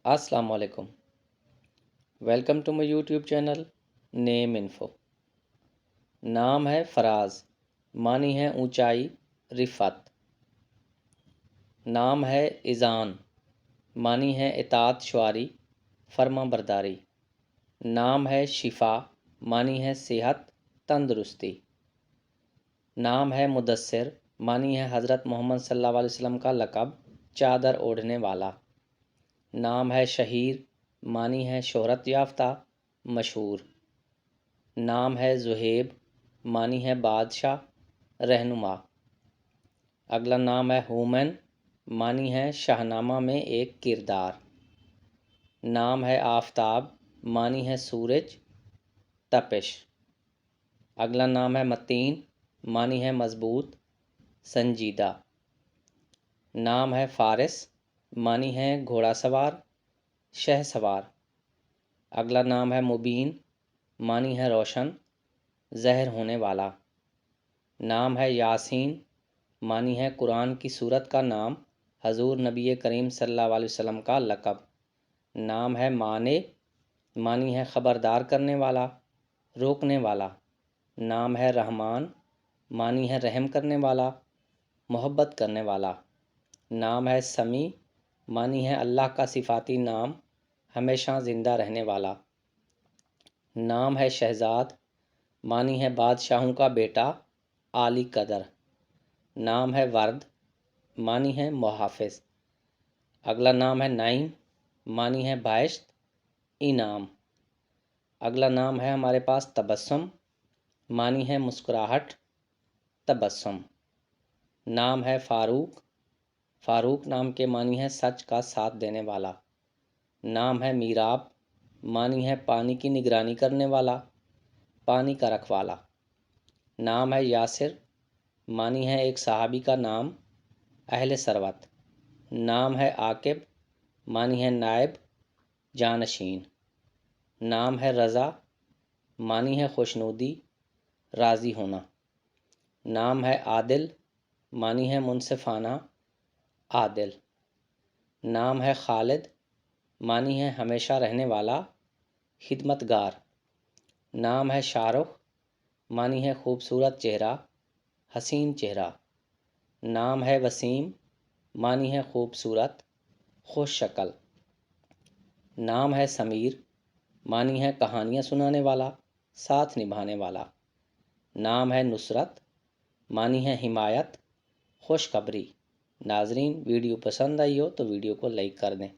السلام علیکم، welcome to my YouTube channel name info. نام ہے فراز، معنی ہے اونچائی، رفعت۔ نام ہے اذان، معنی ہے اطاعت شعاری، فرما برداری۔ نام ہے شفا، معنی ہے صحت، تندرستی۔ نام ہے مدثر، معنی ہے حضرت محمد صلی اللہ علیہ وسلم کا لقب، چادر اوڑھنے والا۔ نام ہے شہیر، معنی ہے شہرت یافتہ، مشہور۔ نام ہے ذہیب، معنی ہے بادشاہ، رہنما۔ اگلا نام ہے ہومن، معنی ہے شاہنامہ میں ایک کردار۔ نام ہے آفتاب، معنی ہے سورج، تپش۔ اگلا نام ہے متین، معنی ہے مضبوط، سنجیدہ۔ نام ہے فارس، معنی ہے گھوڑا سوار، شہ سوار۔ اگلا نام ہے مبین، معنی ہے روشن، ظاہر ہونے والا۔ نام ہے یاسین، معنی ہے قرآن کی سورت کا نام، حضور نبی کریم صلی اللہ علیہ وسلم کا لقب۔ نام ہے مانع، معنی ہے خبردار کرنے والا، روکنے والا۔ نام ہے رحمان، معنی ہے رحم کرنے والا، محبت کرنے والا۔ نام ہے سمیع، معنی ہے اللہ کا صفاتی نام، ہمیشہ زندہ رہنے والا۔ نام ہے شہزاد، معنی ہے بادشاہوں کا بیٹا، عالی قدر۔ نام ہے ورد، معنی ہے محافظ۔ اگلا نام ہے نعیم، معنی ہے بہشت، انعام۔ اگلا نام ہے ہمارے پاس تبسم، معنی ہے مسکراہٹ، تبسم۔ نام ہے فاروق، فاروق نام کے معنی ہے سچ کا ساتھ دینے والا۔ نام ہے میراب، معنی ہے پانی کی نگرانی کرنے والا، پانی کا رکھوالا۔ نام ہے یاسر، معنی ہے ایک صحابی کا نام، اہل ثروت۔ نام ہے عاقب، معنی ہے نائب، جانشین۔ نام ہے رضا، معنی ہے خوشنودی، راضی ہونا۔ نام ہے عادل، معنی ہے منصفانہ، عادل۔ نام ہے خالد، معنی ہے ہمیشہ رہنے والا، خدمتگار۔ نام ہے شاہ رخ، معنی ہے خوبصورت چہرہ، حسین چہرہ۔ نام ہے وسیم، معنی ہے خوبصورت، خوش شکل۔ نام ہے سمیر، معنی ہے کہانیاں سنانے والا، ساتھ نبھانے والا۔ نام ہے نصرت، معنی ہے حمایت، خوشخبری۔ ناظرین، ویڈیو پسند آئی ہو تو ویڈیو کو لائک کر دیں۔